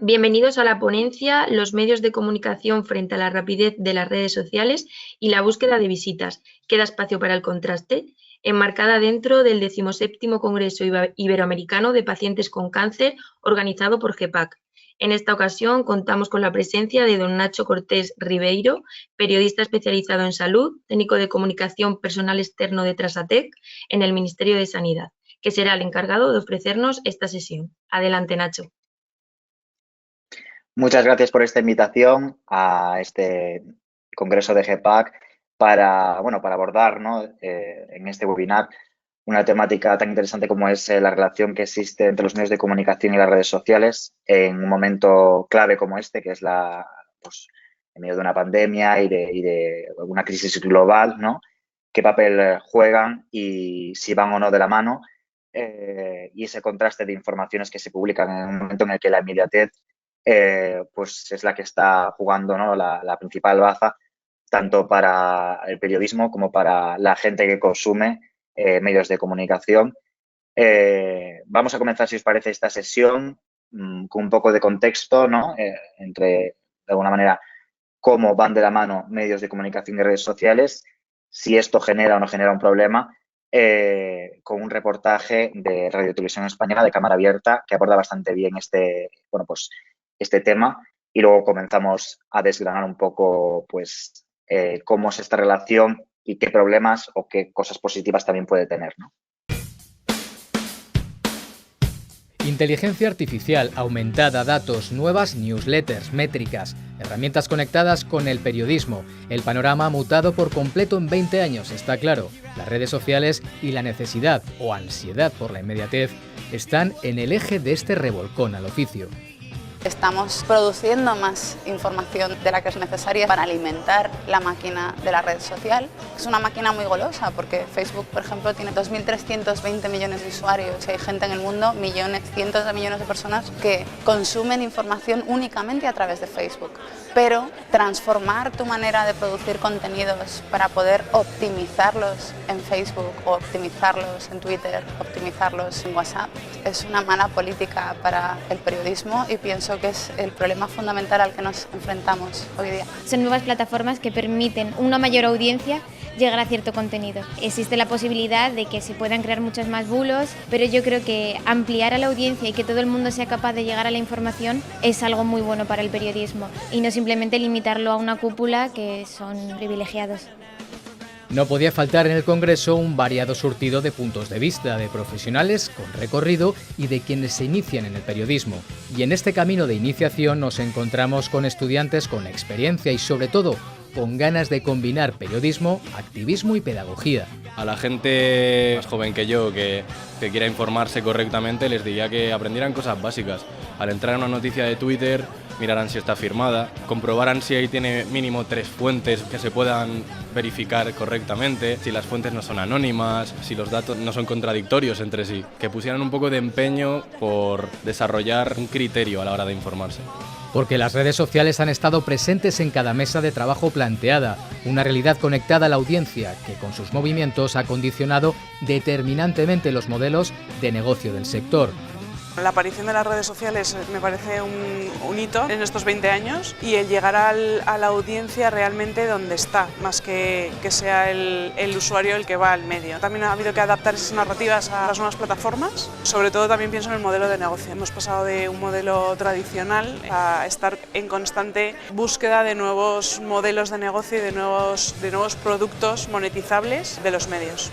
Bienvenidos a la ponencia Los medios de comunicación frente a la rapidez de las redes sociales y la búsqueda de visitas. ¿Queda espacio para el contraste? Enmarcada dentro del 17º Congreso Iberoamericano de Pacientes con Cáncer, organizado por GEPAC. En esta ocasión contamos con la presencia de don Nacho Cortés Ribeiro, periodista especializado en salud, técnico de comunicación personal externo de Trasatec en el Ministerio de Sanidad, que será el encargado de ofrecernos esta sesión. Adelante, Nacho. Muchas gracias por esta invitación a este congreso de GEPAC para abordar, en este webinar una temática tan interesante como es la relación que existe entre los medios de comunicación y las redes sociales en un momento clave como este, que es en medio de una pandemia y de una crisis global, ¿no? ¿Qué papel juegan y si van o no de la mano? Y ese contraste de informaciones que se publican en un momento en el que la inmediatez es la que está jugando, ¿no? la principal baza, tanto para el periodismo como para la gente que consume medios de comunicación. Vamos a comenzar, si os parece, esta sesión con un poco de contexto, ¿no? Entre, de alguna manera, cómo van de la mano medios de comunicación y redes sociales, si esto genera o no genera un problema, con un reportaje de Radio Televisión Española de Cámara Abierta que aborda bastante bien este tema, y luego comenzamos a desgranar un poco cómo es esta relación y qué problemas o qué cosas positivas también puede tener, ¿no? Inteligencia artificial, aumentada, datos, nuevas newsletters, métricas, herramientas conectadas con el periodismo. El panorama ha mutado por completo en 20 años, está claro. Las redes sociales y la necesidad o ansiedad por la inmediatez están en el eje de este revolcón al oficio. Estamos produciendo más información de la que es necesaria para alimentar la máquina de la red social. Es una máquina muy golosa porque Facebook, por ejemplo, tiene 2.320 millones de usuarios y hay gente en el mundo, millones, cientos de millones de personas que consumen información únicamente a través de Facebook. Pero transformar tu manera de producir contenidos para poder optimizarlos en Facebook o optimizarlos en Twitter, optimizarlos en WhatsApp, es una mala política para el periodismo y pienso que es el problema fundamental al que nos enfrentamos hoy día. Son nuevas plataformas que permiten una mayor audiencia llegar a cierto contenido. Existe la posibilidad de que se puedan crear muchos más bulos, pero yo creo que ampliar a la audiencia y que todo el mundo sea capaz de llegar a la información es algo muy bueno para el periodismo y no simplemente limitarlo a una cúpula que son privilegiados. No podía faltar en el Congreso un variado surtido de puntos de vista de profesionales con recorrido y de quienes se inician en el periodismo. Y en este camino de iniciación nos encontramos con estudiantes con experiencia y sobre todo con ganas de combinar periodismo, activismo y pedagogía. A la gente más joven que yo que quiera informarse correctamente les diría que aprendieran cosas básicas. Al entrar en una noticia de Twitter, mirarán si está firmada, comprobarán si ahí tiene mínimo 3 fuentes que se puedan verificar correctamente, si las fuentes no son anónimas, si los datos no son contradictorios entre sí, que pusieran un poco de empeño por desarrollar un criterio a la hora de informarse. Porque las redes sociales han estado presentes en cada mesa de trabajo planteada, una realidad conectada a la audiencia que con sus movimientos ha condicionado determinantemente los modelos de negocio del sector. La aparición de las redes sociales me parece un hito en estos 20 años y el llegar a la audiencia realmente donde está, más que sea el usuario el que va al medio. También ha habido que adaptar esas narrativas a las nuevas plataformas, sobre todo también pienso en el modelo de negocio. Hemos pasado de un modelo tradicional a estar en constante búsqueda de nuevos modelos de negocio y de nuevos productos monetizables de los medios.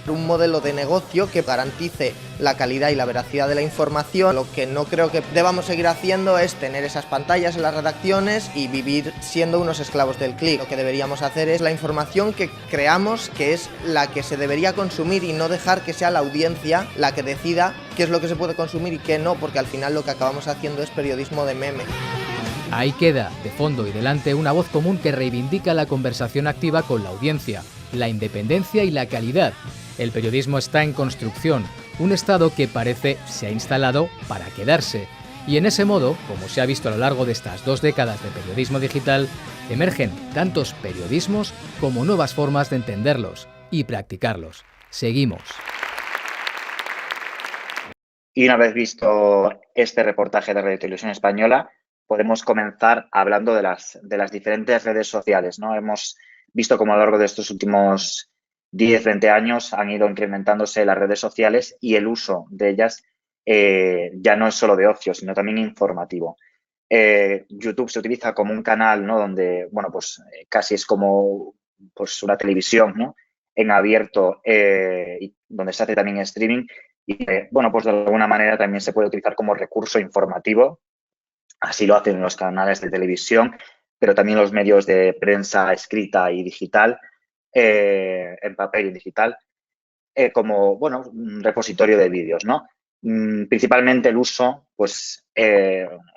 Un modelo de negocio que garantice la calidad y la veracidad de la información. Lo que no creo que debamos seguir haciendo es tener esas pantallas en las redacciones y vivir siendo unos esclavos del clic. Lo que deberíamos hacer es la información que creamos que es la que se debería consumir y no dejar que sea la audiencia la que decida qué es lo que se puede consumir y qué no, porque al final lo que acabamos haciendo es periodismo de meme. Ahí queda, de fondo y delante, una voz común que reivindica la conversación activa con la audiencia, la independencia y la calidad. El periodismo está en construcción, un estado que parece se ha instalado para quedarse. Y en ese modo, como se ha visto a lo largo de estas 2 décadas de periodismo digital, emergen tantos periodismos como nuevas formas de entenderlos y practicarlos. Seguimos. Y una vez visto este reportaje de Radio Televisión Española, podemos comenzar hablando de las diferentes redes sociales, ¿no? Hemos visto cómo a lo largo de estos últimos 10, 20 años han ido incrementándose las redes sociales y el uso de ellas ya no es solo de ocio, sino también informativo. YouTube se utiliza como un canal, ¿no? Donde, bueno, pues casi es como pues, una televisión, ¿no? En abierto, y donde se hace también streaming. Y, bueno, pues de alguna manera también se puede utilizar como recurso informativo. Así lo hacen los canales de televisión, pero también los medios de prensa escrita y digital, en papel y digital, como, bueno, un repositorio de vídeos, ¿no? Principalmente el uso, pues,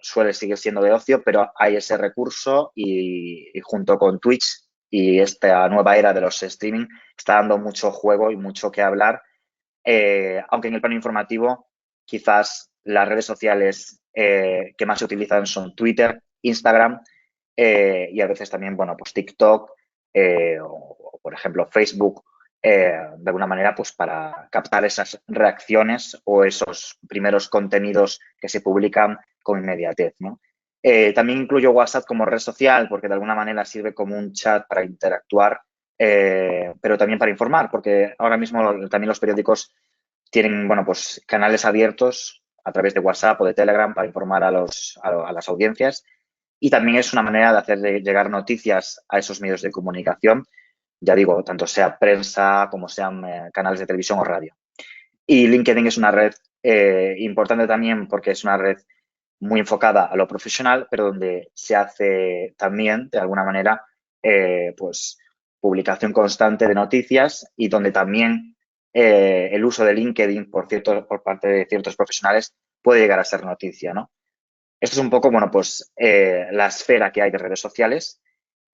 suele seguir siendo de ocio, pero hay ese recurso y junto con Twitch y esta nueva era de los streaming está dando mucho juego y mucho que hablar, aunque en el plano informativo quizás las redes sociales que más se utilizan son Twitter, Instagram y a veces también, bueno, pues TikTok o, por ejemplo, Facebook, de alguna manera, pues para captar esas reacciones o esos primeros contenidos que se publican con inmediatez, ¿no? También incluyo WhatsApp como red social porque de alguna manera sirve como un chat para interactuar, pero también para informar, porque ahora mismo también los periódicos tienen, bueno, pues canales abiertos a través de WhatsApp o de Telegram para informar a las audiencias. Y también es una manera de hacer llegar noticias a esos medios de comunicación, ya digo, tanto sea prensa como sean canales de televisión o radio. Y LinkedIn es una red importante también porque es una red muy enfocada a lo profesional, pero donde se hace también, de alguna manera, pues publicación constante de noticias y donde también el uso de LinkedIn por parte de ciertos profesionales puede llegar a ser noticia, ¿no? Esto es un poco, bueno, pues la esfera que hay de redes sociales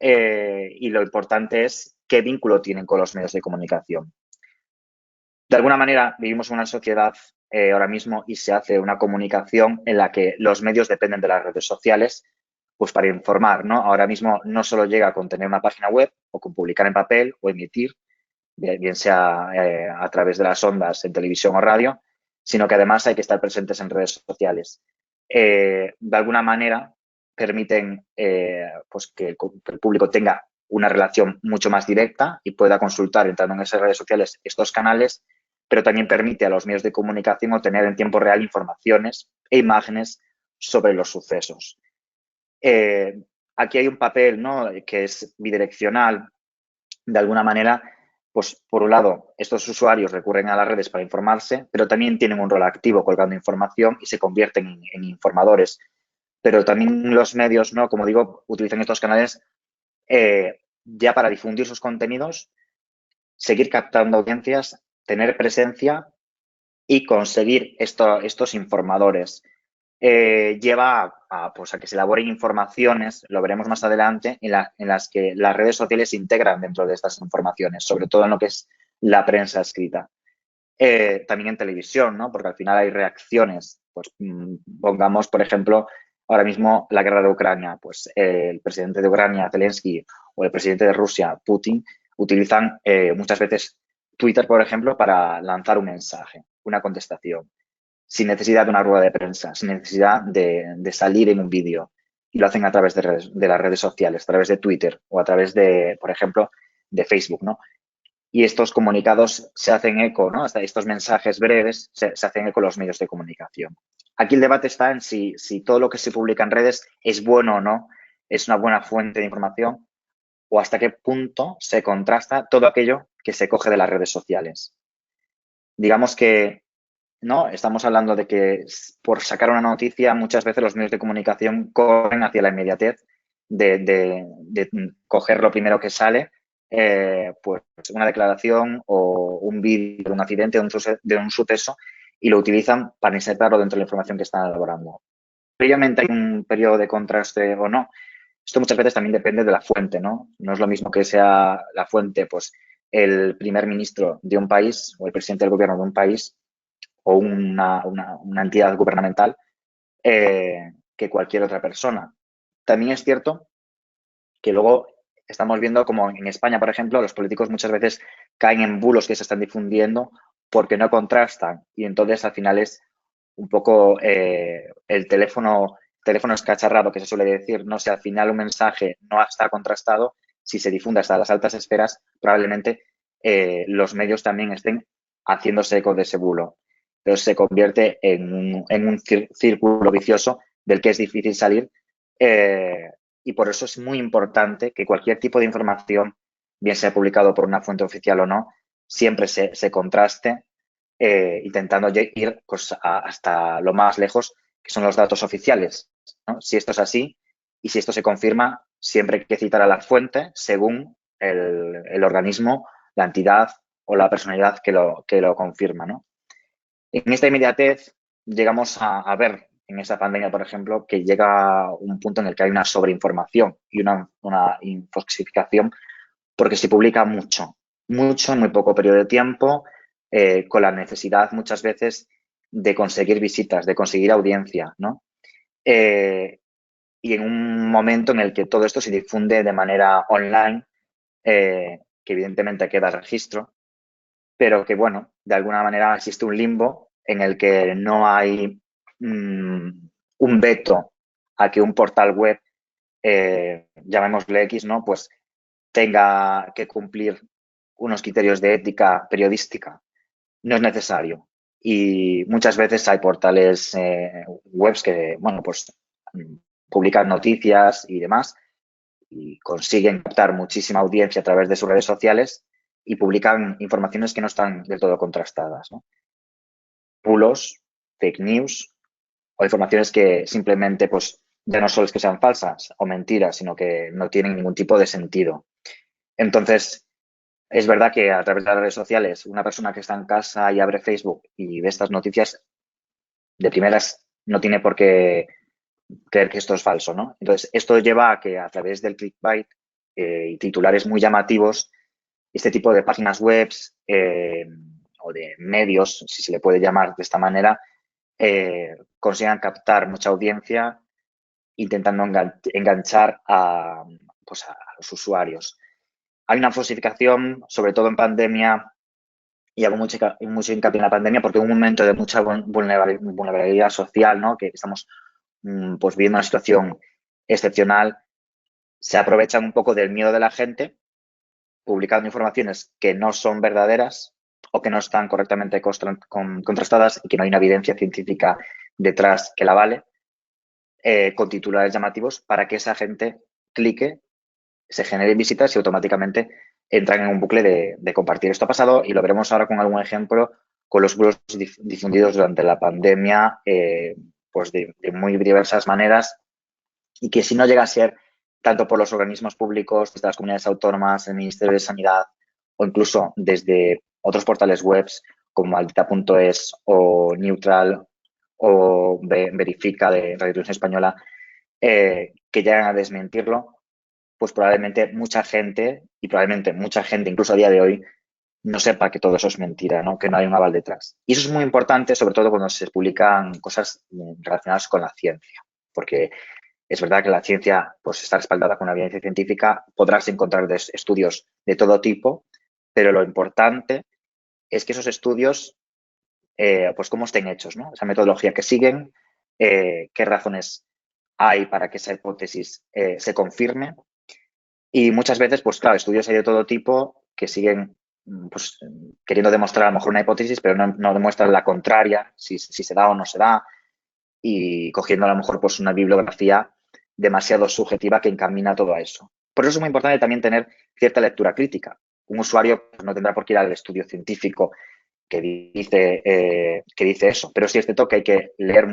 y lo importante es qué vínculo tienen con los medios de comunicación. De alguna manera vivimos en una sociedad ahora mismo y se hace una comunicación en la que los medios dependen de las redes sociales pues para informar, ¿no? Ahora mismo no solo llega con tener una página web o con publicar en papel o emitir, bien sea a través de las ondas en televisión o radio, sino que además hay que estar presentes en redes sociales. De alguna manera permiten pues que el público tenga una relación mucho más directa y pueda consultar entrando en esas redes sociales estos canales, pero también permite a los medios de comunicación obtener en tiempo real informaciones e imágenes sobre los sucesos. Aquí hay un papel, ¿no?, que es bidireccional. De alguna manera, pues por un lado, estos usuarios recurren a las redes para informarse, pero también tienen un rol activo colgando información y se convierten en informadores. Pero también los medios, ¿no?, como digo, utilizan estos canales ya para difundir sus contenidos, seguir captando audiencias, tener presencia y conseguir estos informadores. Lleva pues a que se elaboren informaciones, lo veremos más adelante, en las que las redes sociales se integran dentro de estas informaciones, sobre todo en lo que es la prensa escrita. También en televisión, ¿no? Porque al final hay reacciones. Pues pongamos, por ejemplo, ahora mismo la guerra de Ucrania. Pues el presidente de Ucrania, Zelensky, o el presidente de Rusia, Putin, utilizan muchas veces Twitter, por ejemplo, para lanzar un mensaje, una contestación, sin necesidad de una rueda de prensa, sin necesidad de salir en un vídeo. Y lo hacen a través de las redes sociales, a través de Twitter o a través de, por ejemplo, de Facebook, ¿no? Y estos comunicados se hacen eco, ¿no? Hasta estos mensajes breves se hacen eco en los medios de comunicación. Aquí el debate está en si todo lo que se publica en redes es bueno o no, es una buena fuente de información o hasta qué punto se contrasta todo aquello que se coge de las redes sociales. Digamos que, ¿no?, estamos hablando de que por sacar una noticia muchas veces los medios de comunicación corren hacia la inmediatez de coger lo primero que sale, pues una declaración o un vídeo de un accidente, de un suceso, y lo utilizan para insertarlo dentro de la información que están elaborando. Previamente hay un periodo de contraste o no. Esto muchas veces también depende de la fuente, ¿no? No es lo mismo que sea la fuente, pues, el primer ministro de un país o el presidente del gobierno de un país o una entidad gubernamental que cualquier otra persona. También es cierto que luego estamos viendo como en España, por ejemplo, los políticos muchas veces caen en bulos que se están difundiendo porque no contrastan y entonces al final es un poco el teléfono escacharrado que se suele decir, no sé, al final un mensaje no está contrastado, si se difunde hasta las altas esferas, probablemente los medios también estén haciéndose eco de ese bulo. Entonces se convierte en un círculo vicioso del que es difícil salir y por eso es muy importante que cualquier tipo de información, bien sea publicado por una fuente oficial o no, siempre se contraste intentando ir pues, hasta lo más lejos, que son los datos oficiales, ¿no? Si esto es así y si esto se confirma, siempre hay que citar a la fuente según el organismo, la entidad o la personalidad que lo confirma, ¿no? En esta inmediatez llegamos a ver en esta pandemia, por ejemplo, que llega un punto en el que hay una sobreinformación y una infoxicación porque se publica mucho en muy poco periodo de tiempo, con la necesidad muchas veces de conseguir visitas, de conseguir audiencia, ¿no? Y en un momento en el que todo esto se difunde de manera online, que evidentemente queda registro, pero que, bueno, de alguna manera existe un limbo en el que no hay un veto a que un portal web, llamémosle X, ¿no? Pues tenga que cumplir unos criterios de ética periodística. No es necesario. Y muchas veces hay portales webs que, bueno, pues publican noticias y demás y consiguen captar muchísima audiencia a través de sus redes sociales y publican informaciones que no están del todo contrastadas, ¿no? Bulos, fake news o informaciones que simplemente pues ya no solo es que sean falsas o mentiras, sino que no tienen ningún tipo de sentido. Entonces, es verdad que a través de las redes sociales, una persona que está en casa y abre Facebook y ve estas noticias, de primeras no tiene por qué creer que esto es falso, ¿no? Entonces, esto lleva a que a través del clickbait y titulares muy llamativos, este tipo de páginas web o de medios, si se le puede llamar de esta manera, consigan captar mucha audiencia intentando enganchar a los usuarios. Hay una falsificación, sobre todo en pandemia, y hago mucho hincapié en la pandemia porque es un momento de mucha vulnerabilidad social, ¿no? Que estamos pues viviendo una situación excepcional. Se aprovechan un poco del miedo de la gente, publicando informaciones que no son verdaderas o que no están correctamente contrastadas y que no hay una evidencia científica detrás que la vale, con titulares llamativos para que esa gente clique, se generen visitas y automáticamente entran en un bucle de compartir. Esto ha pasado y lo veremos ahora con algún ejemplo con los bulos difundidos durante la pandemia, pues de muy diversas maneras y que si no llega a ser tanto por los organismos públicos, desde las comunidades autónomas, el Ministerio de Sanidad o incluso desde otros portales web como Maldita.es o Neutral o Verifica de Radio Televisión Española, que llegan a desmentirlo, pues probablemente mucha gente, incluso a día de hoy, no sepa que todo eso es mentira, ¿no? Que no hay un aval detrás. Y eso es muy importante, sobre todo cuando se publican cosas relacionadas con la ciencia, porque es verdad que la ciencia pues, está respaldada con una evidencia científica, podrás encontrar estudios de todo tipo, pero lo importante es que esos estudios, pues cómo estén hechos, ¿no? Esa metodología que siguen, qué razones hay para que esa hipótesis se confirme. Y muchas veces, pues claro, estudios hay de todo tipo que siguen pues, queriendo demostrar a lo mejor una hipótesis, pero no demuestran la contraria, si se da o no se da, y cogiendo a lo mejor pues una bibliografía demasiado subjetiva que encamina todo a eso. Por eso es muy importante también tener cierta lectura crítica. Un usuario pues, no tendrá por qué ir al estudio científico que dice eso, pero sí es cierto que hay que leer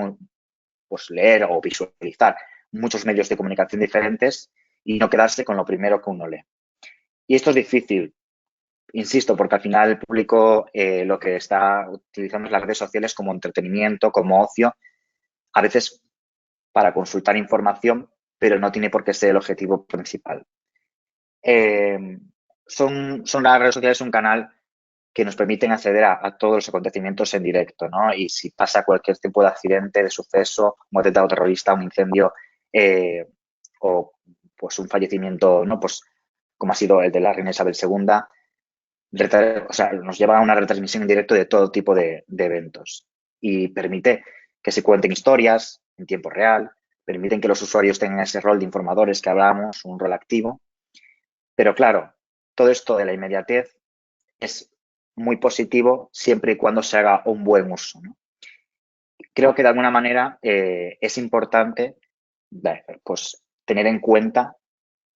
o visualizar muchos medios de comunicación diferentes y no quedarse con lo primero que uno lee. Y esto es difícil, insisto, porque al final el público lo que está utilizando es las redes sociales como entretenimiento, como ocio, a veces para consultar información, pero no tiene por qué ser el objetivo principal. Son las redes sociales un canal que nos permiten acceder a todos los acontecimientos en directo, ¿no? Y si pasa cualquier tipo de accidente, de suceso, un atentado terrorista, un incendio o pues un fallecimiento, ¿no? Pues como ha sido el de la reina Isabel II, nos lleva a una retransmisión en directo de todo tipo de eventos y permite que se cuenten historias en tiempo real, permiten que los usuarios tengan ese rol de informadores que hablábamos, un rol activo. Pero claro, todo esto de la inmediatez es muy positivo siempre y cuando se haga un buen uso, ¿no? Creo que de alguna manera es importante pues, tener en cuenta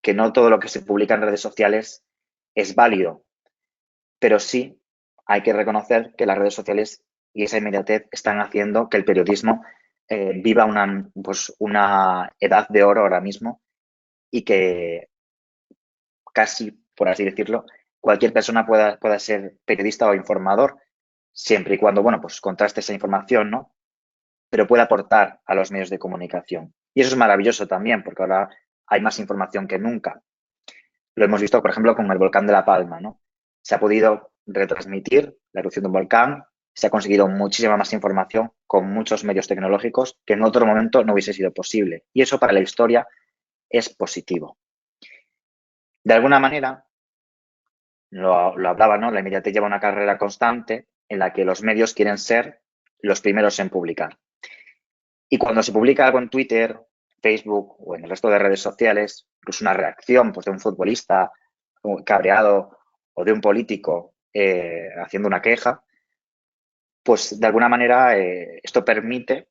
que no todo lo que se publica en redes sociales es válido, pero sí hay que reconocer que las redes sociales y esa inmediatez están haciendo que el periodismo viva una edad de oro ahora mismo y que casi, por así decirlo, cualquier persona pueda ser periodista o informador, siempre y cuando, bueno, pues contraste esa información, ¿no? Pero pueda aportar a los medios de comunicación. Y eso es maravilloso también, porque ahora hay más información que nunca. Lo hemos visto, por ejemplo, con el volcán de La Palma, ¿no? Se ha podido retransmitir la erupción de un volcán, se ha conseguido muchísima más información con muchos medios tecnológicos que en otro momento no hubiese sido posible. Y eso para la historia es positivo. De alguna manera, lo hablaba, ¿no? La inmediatez lleva una carrera constante en la que los medios quieren ser los primeros en publicar. Y cuando se publica algo en Twitter, Facebook o en el resto de redes sociales, incluso una reacción pues, de un futbolista cabreado o de un político haciendo una queja, pues de alguna manera esto permite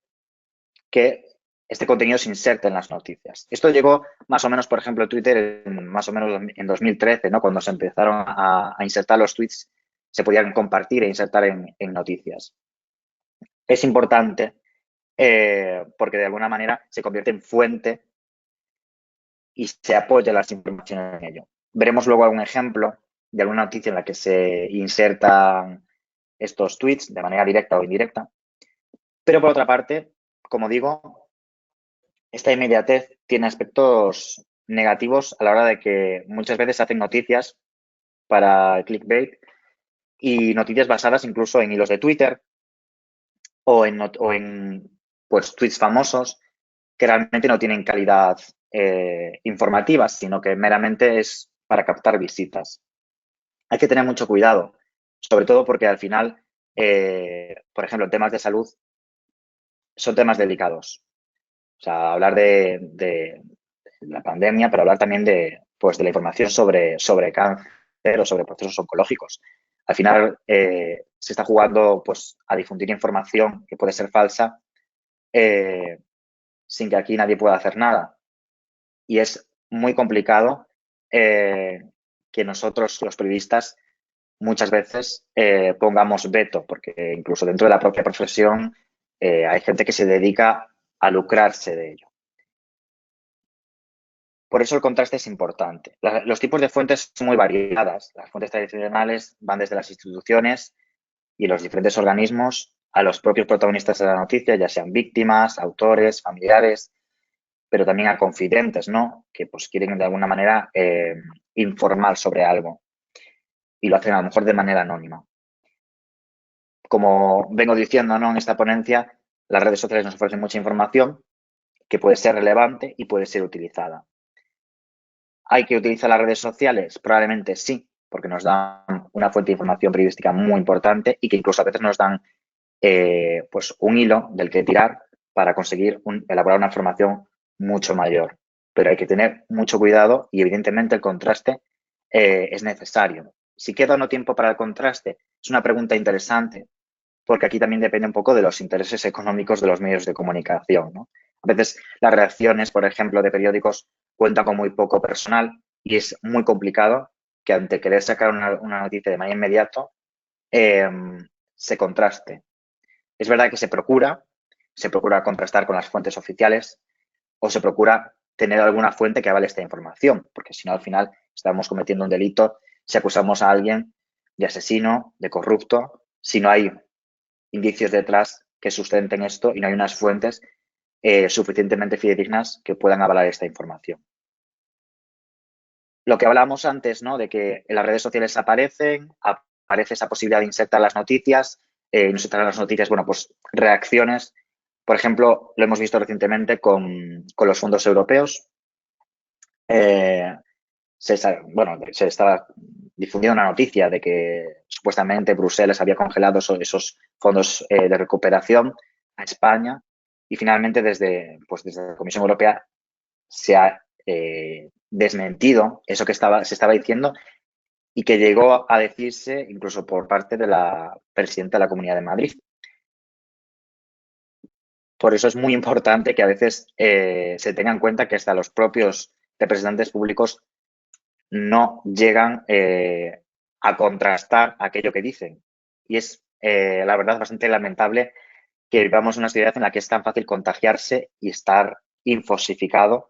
que este contenido se inserte en las noticias. Esto llegó más o menos, por ejemplo, Twitter más o menos en 2013, ¿no? Cuando se empezaron a insertar los tweets, se podían compartir e insertar en noticias. Es importante porque de alguna manera se convierte en fuente y se apoya las informaciones en ello. Veremos luego algún ejemplo de alguna noticia en la que se insertan estos tweets de manera directa o indirecta. Pero por otra parte, como digo, esta inmediatez tiene aspectos negativos a la hora de que muchas veces se hacen noticias para clickbait y noticias basadas incluso en hilos de Twitter o en pues, tweets famosos que realmente no tienen calidad informativa, sino que meramente es para captar visitas. Hay que tener mucho cuidado, sobre todo porque al final, por ejemplo, temas de salud son temas delicados. O sea, hablar de la pandemia, pero hablar también de la información sobre cáncer o sobre procesos oncológicos. Al final se está jugando pues, a difundir información que puede ser falsa sin que aquí nadie pueda hacer nada. Y es muy complicado que nosotros, los periodistas, muchas veces pongamos veto, porque incluso dentro de la propia profesión hay gente que se dedica a lucrarse de ello. Por eso el contraste es importante. Los tipos de fuentes son muy variadas. Las fuentes tradicionales van desde las instituciones y los diferentes organismos a los propios protagonistas de la noticia, ya sean víctimas, autores, familiares, pero también a confidentes, ¿no? Que pues quieren de alguna manera informar sobre algo y lo hacen a lo mejor de manera anónima. Como vengo diciendo, ¿no? En esta ponencia, las redes sociales nos ofrecen mucha información que puede ser relevante y puede ser utilizada. ¿Hay que utilizar las redes sociales? Probablemente sí, porque nos dan una fuente de información periodística muy importante y que incluso a veces nos dan pues un hilo del que tirar para conseguir elaborar una información mucho mayor. Pero hay que tener mucho cuidado y evidentemente el contraste es necesario. Si queda o no tiempo para el contraste, es una pregunta interesante porque aquí también depende un poco de los intereses económicos de los medios de comunicación, ¿no? A veces las redacciones, por ejemplo, de periódicos cuentan con muy poco personal y es muy complicado que ante querer sacar una noticia de manera inmediata se contraste. Es verdad que se procura contrastar con las fuentes oficiales o se procura tener alguna fuente que avale esta información, porque si no, al final estamos cometiendo un delito si acusamos a alguien de asesino, de corrupto, si no hay indicios detrás que sustenten esto y no hay unas fuentes suficientemente fidedignas que puedan avalar esta información. Lo que hablábamos antes, ¿no? De que en las redes sociales aparece esa posibilidad de insertar las noticias, insertar las noticias, bueno, pues reacciones. Por ejemplo, lo hemos visto recientemente con los fondos europeos. Se estaba difundiendo una noticia de que supuestamente Bruselas había congelado esos fondos de recuperación a España y finalmente desde la Comisión Europea se ha desmentido eso que se estaba diciendo y que llegó a decirse incluso por parte de la presidenta de la Comunidad de Madrid. Por eso es muy importante que a veces se tenga en cuenta que hasta los propios representantes públicos no llegan a contrastar aquello que dicen. Y es, la verdad, bastante lamentable que vivamos en una sociedad en la que es tan fácil contagiarse y estar infosificado,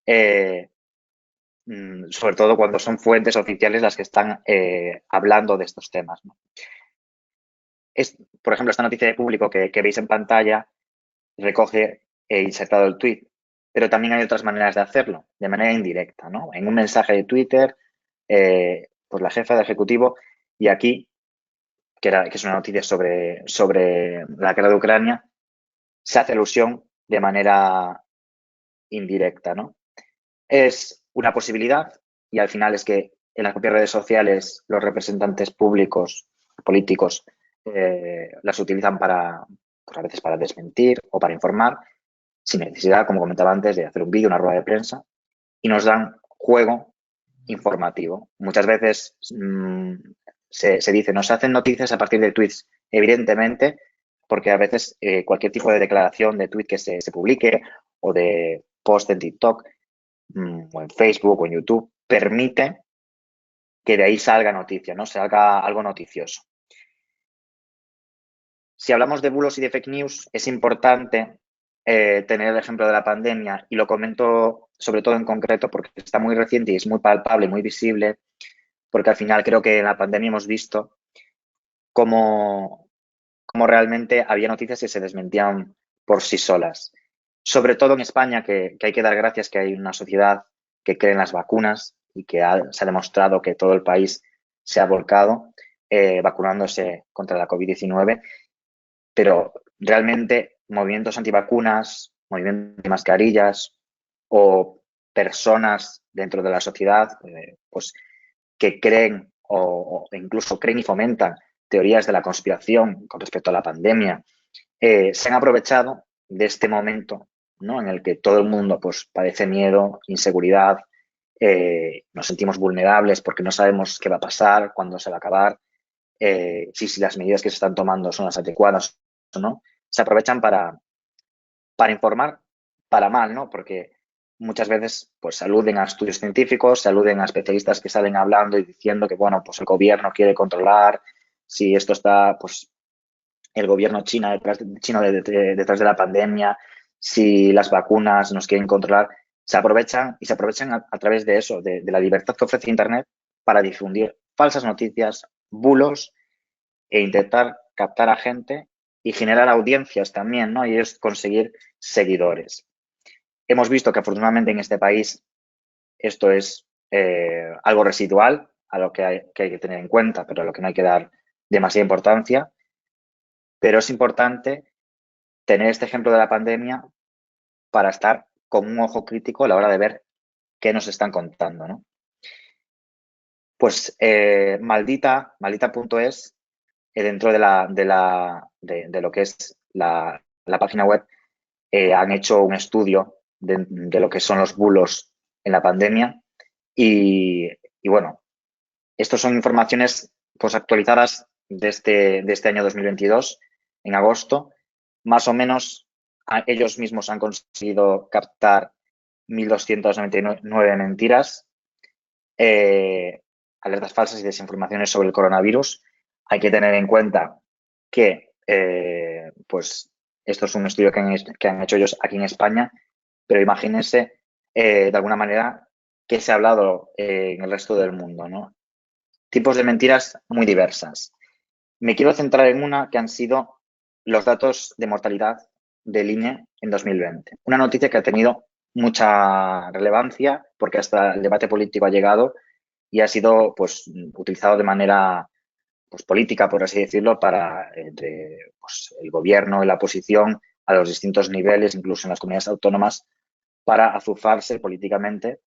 sobre todo cuando son fuentes oficiales las que están hablando de estos temas, ¿no? Por ejemplo, esta noticia de Público que veis en pantalla recoge insertado el tweet, pero también hay otras maneras de hacerlo, de manera indirecta, ¿no? En un mensaje de Twitter, pues la jefa de Ejecutivo, y aquí, que es una noticia sobre la guerra de Ucrania, se hace alusión de manera indirecta, ¿no? Es una posibilidad y al final es que en las propias redes sociales los representantes públicos, políticos, las utilizan pues a veces para desmentir o para informar, sin necesidad, como comentaba antes, de hacer un vídeo, una rueda de prensa, y nos dan juego informativo. Muchas veces se dice, nos hacen noticias a partir de tweets, evidentemente, porque a veces cualquier tipo de declaración de tweet que se publique o de post en TikTok o en Facebook o en YouTube permite que de ahí salga noticia, ¿no? Salga algo noticioso. Si hablamos de bulos y de fake news, es importante tener el ejemplo de la pandemia, y lo comento sobre todo en concreto porque está muy reciente y es muy palpable, muy visible, porque al final creo que en la pandemia hemos visto cómo realmente había noticias que se desmentían por sí solas. Sobre todo en España, que hay que dar gracias que hay una sociedad que cree en las vacunas y que se ha demostrado que todo el país se ha volcado vacunándose contra la COVID-19, pero realmente movimientos antivacunas, movimientos antimascarillas o personas dentro de la sociedad pues que creen o incluso creen y fomentan teorías de la conspiración con respecto a la pandemia, se han aprovechado de este momento, ¿no? En el que todo el mundo pues padece miedo, inseguridad, nos sentimos vulnerables porque no sabemos qué va a pasar, cuándo se va a acabar, si las medidas que se están tomando son las adecuadas o no. Se aprovechan para informar para mal, ¿no? Porque muchas veces pues aluden a estudios científicos, se aluden a especialistas que salen hablando y diciendo que, bueno, pues el gobierno quiere controlar, si esto está, pues el gobierno chino detrás de la pandemia, si las vacunas nos quieren controlar, se aprovechan a través de eso, de la libertad que ofrece Internet para difundir falsas noticias, bulos e intentar captar a gente y generar audiencias también, ¿no? Y es conseguir seguidores. Hemos visto que afortunadamente en este país esto es algo residual, a lo que hay que tener en cuenta, pero a lo que no hay que dar demasiada importancia. Pero es importante tener este ejemplo de la pandemia para estar con un ojo crítico a la hora de ver qué nos están contando, ¿no? Pues maldita.es, dentro de lo que es la página web, han hecho un estudio de lo que son los bulos en la pandemia y bueno, estos son informaciones pues actualizadas de este año 2022, en agosto. Más o menos ellos mismos han conseguido captar 1.299 mentiras, alertas falsas y desinformaciones sobre el coronavirus. Hay que tener en cuenta que pues esto es un estudio que han hecho ellos aquí en España, pero imagínense de alguna manera que se ha hablado en el resto del mundo, ¿no? Tipos de mentiras muy diversas. Me quiero centrar en una que han sido los datos de mortalidad del INE en 2020. Una noticia que ha tenido mucha relevancia porque hasta el debate político ha llegado y ha sido pues utilizado de manera pues política, por así decirlo, para entre pues, el gobierno y la oposición a los distintos niveles, incluso en las comunidades autónomas, para azufarse políticamente.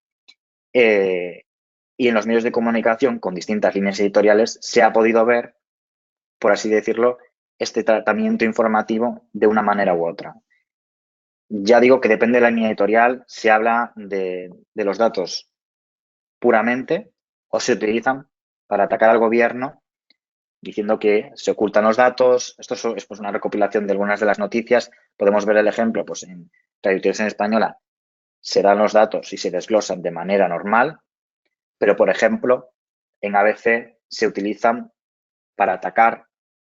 Y en los medios de comunicación, con distintas líneas editoriales, se ha podido ver, por así decirlo, este tratamiento informativo de una manera u otra. ya digo que depende de la línea editorial, se habla de los datos puramente o se utilizan para atacar al gobierno diciendo que se ocultan los datos. Esto es pues, una recopilación de algunas de las noticias. Podemos ver el ejemplo, pues en Radio Televisión Española se dan los datos y se desglosan de manera normal, pero, por ejemplo, en ABC se utilizan para atacar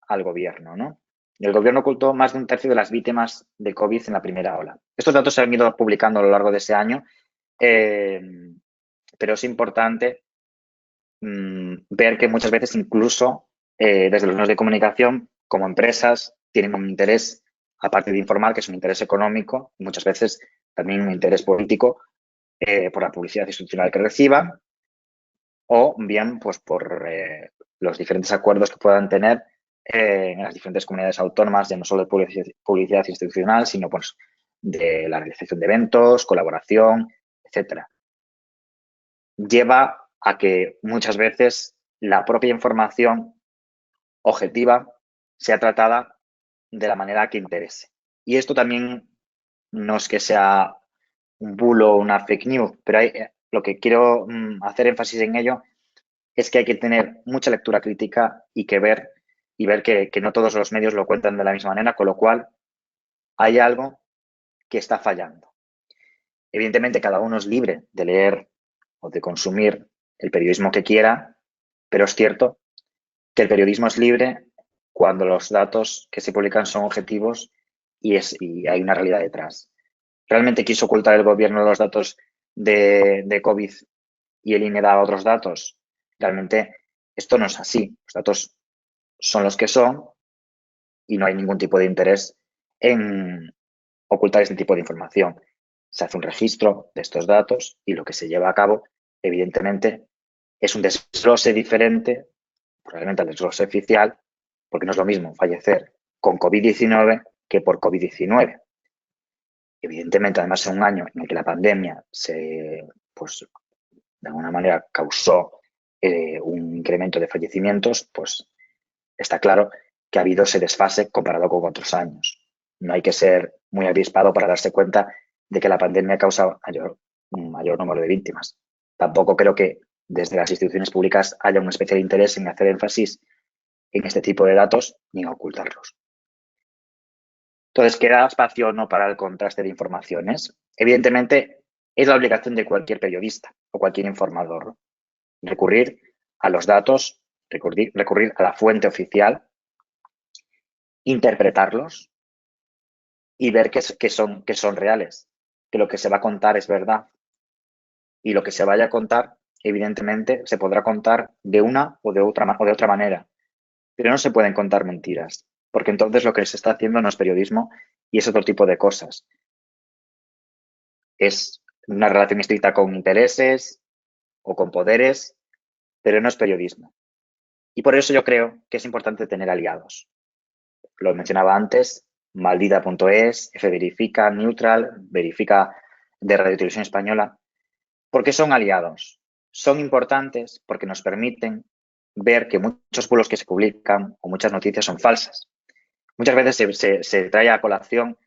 al gobierno, ¿no? Y el gobierno ocultó más de un tercio de las víctimas de COVID en la primera ola. Estos datos se han ido publicando a lo largo de ese año, pero es importante ver que muchas veces incluso desde los medios de comunicación, como empresas, tienen un interés, aparte de informar, que es un interés económico, y muchas veces también un interés político por la publicidad institucional que reciban, o bien pues por los diferentes acuerdos que puedan tener en las diferentes comunidades autónomas, ya no solo de publicidad institucional, sino pues de la realización de eventos, colaboración, etcétera. Lleva a que muchas veces la propia información objetiva sea tratada de la manera que interese. Y esto también no es que sea un bulo o una fake news, pero lo que quiero hacer énfasis en ello es que hay que tener mucha lectura crítica y ver que no todos los medios lo cuentan de la misma manera, con lo cual hay algo que está fallando. Evidentemente, cada uno es libre de leer o de consumir el periodismo que quiera, pero es cierto que el periodismo es libre cuando los datos que se publican son objetivos y hay una realidad detrás. ¿Realmente quiso ocultar el gobierno los datos de COVID y el INE daba otros datos? Realmente esto no es así. Los datos son los que son y no hay ningún tipo de interés en ocultar este tipo de información. Se hace un registro de estos datos y lo que se lleva a cabo, evidentemente, es un desglose diferente, probablemente al desglose oficial, porque no es lo mismo fallecer con COVID-19 que por COVID-19. Evidentemente, además, en un año en el que la pandemia pues, de alguna manera causó un incremento de fallecimientos, pues está claro que ha habido ese desfase comparado con otros años. No hay que ser muy avispado para darse cuenta de que la pandemia causa un mayor número de víctimas. Tampoco creo que desde las instituciones públicas haya un especial interés en hacer énfasis en este tipo de datos ni en ocultarlos. Entonces, ¿queda espacio o no para el contraste de informaciones? Evidentemente, es la obligación de cualquier periodista o cualquier informador recurrir a los datos, recurrir a la fuente oficial, interpretarlos y ver que son reales, que lo que se va a contar es verdad. Y lo que se vaya a contar, evidentemente, se podrá contar de una o de otra manera. Pero no se pueden contar mentiras, porque entonces lo que se está haciendo no es periodismo y es otro tipo de cosas. Es una relación estricta con intereses o con poderes, pero no es periodismo. Y por eso yo creo que es importante tener aliados. Lo mencionaba antes, Maldita.es, Verifica, Neutral, Verifica de Radio Televisión Española. ¿Por qué son aliados? Son importantes porque nos permiten ver que muchos bulos que se publican o muchas noticias son falsas. Muchas veces se trae a colación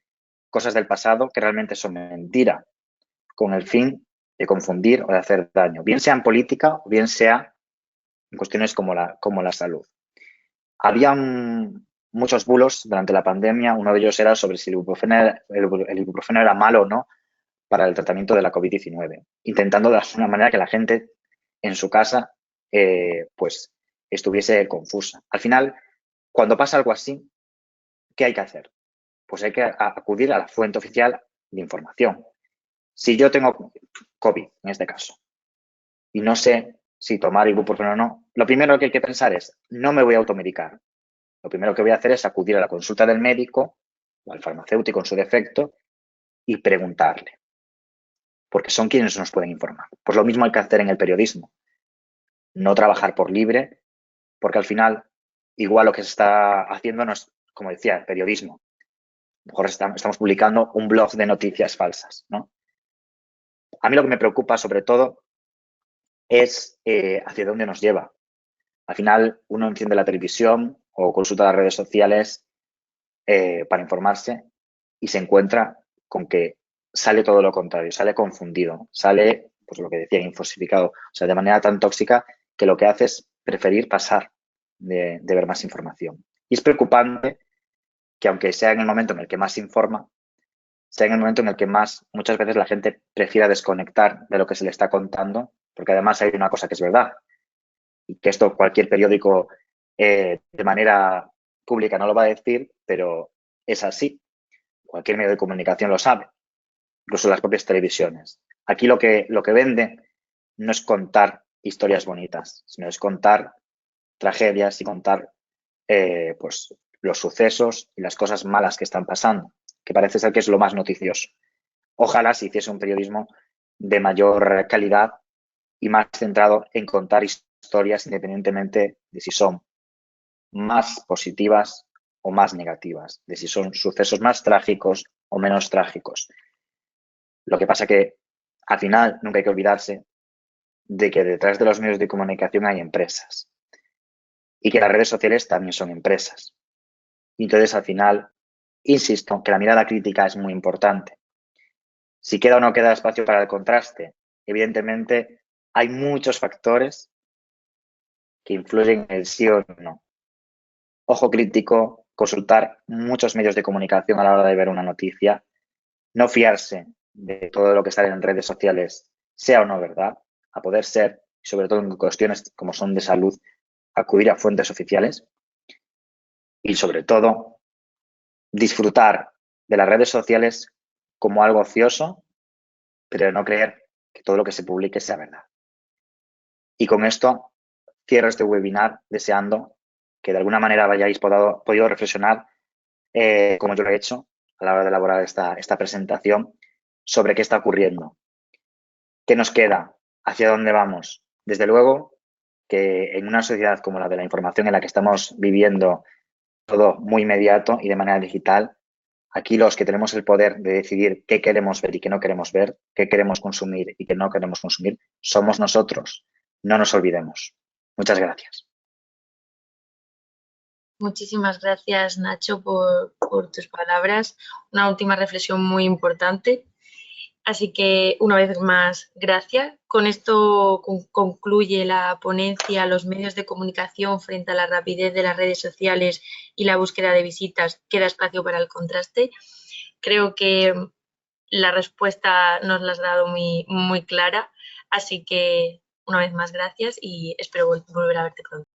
cosas del pasado que realmente son mentira, con el fin de confundir o de hacer daño, bien sea en política o bien sea en cuestiones como la salud. Había muchos bulos durante la pandemia. Uno de ellos era sobre si el ibuprofeno era malo o no para el tratamiento de la COVID-19, intentando de alguna manera que la gente en su casa pues estuviese confusa. Al final, cuando pasa algo así, ¿qué hay que hacer? Pues hay que acudir a la fuente oficial de información. Si yo tengo COVID, en este caso, y no sé si tomar ibuprofeno o no, lo primero que hay que pensar es, no me voy a automedicar. Lo primero que voy a hacer es acudir a la consulta del médico o al farmacéutico en su defecto y preguntarle, porque son quienes nos pueden informar. Pues lo mismo hay que hacer en el periodismo. No trabajar por libre, porque al final igual lo que se está haciendo no es, como decía, periodismo. A lo mejor estamos publicando un blog de noticias falsas, ¿no? A mí lo que me preocupa sobre todo es hacia dónde nos lleva. Al final uno enciende la televisión o consulta las redes sociales para informarse y se encuentra con que sale todo lo contrario, sale confundido, sale, pues lo que decía, infosificado, o sea, de manera tan tóxica que lo que hace es preferir pasar de ver más información. Y es preocupante que aunque sea en el momento en el que más se informa, sea en el momento en el que muchas veces la gente prefiera desconectar de lo que se le está contando, porque además hay una cosa que es verdad, y que esto cualquier periódico de manera pública no lo va a decir, pero es así. Cualquier medio de comunicación lo sabe, incluso las propias televisiones. Aquí lo que vende no es contar historias bonitas, sino es contar tragedias y contar pues los sucesos y las cosas malas que están pasando, que parece ser que es lo más noticioso. Ojalá se hiciese un periodismo de mayor calidad y más centrado en contar historias independientemente de si son más positivas o más negativas, de si son sucesos más trágicos o menos trágicos. Lo que pasa que al final nunca hay que olvidarse de que detrás de los medios de comunicación hay empresas y que las redes sociales también son empresas. Y entonces al final, insisto, que la mirada crítica es muy importante. Si queda o no queda espacio para el contraste, evidentemente hay muchos factores que influyen en el sí o no. Ojo crítico, consultar muchos medios de comunicación a la hora de ver una noticia, no fiarse de todo lo que sale en redes sociales, sea o no verdad, a poder ser, sobre todo en cuestiones como son de salud, acudir a fuentes oficiales y sobre todo disfrutar de las redes sociales como algo ocioso, pero no creer que todo lo que se publique sea verdad. Y con esto cierro este webinar deseando que de alguna manera hayáis podido reflexionar, como yo lo he hecho a la hora de elaborar esta presentación, sobre qué está ocurriendo, qué nos queda, hacia dónde vamos. Desde luego que en una sociedad como la de la información en la que estamos viviendo, todo muy inmediato y de manera digital, aquí los que tenemos el poder de decidir qué queremos ver y qué no queremos ver, qué queremos consumir y qué no queremos consumir, somos nosotros. No nos olvidemos. Muchas gracias. Muchísimas gracias, Nacho, por tus palabras. Una última reflexión muy importante. Así que, una vez más, gracias. Con esto concluye la ponencia Los medios de comunicación frente a la rapidez de las redes sociales y la búsqueda de visitas. Queda espacio para el contraste. Creo que la respuesta nos la has dado muy, muy clara. Así que, una vez más, gracias y espero volver a verte pronto.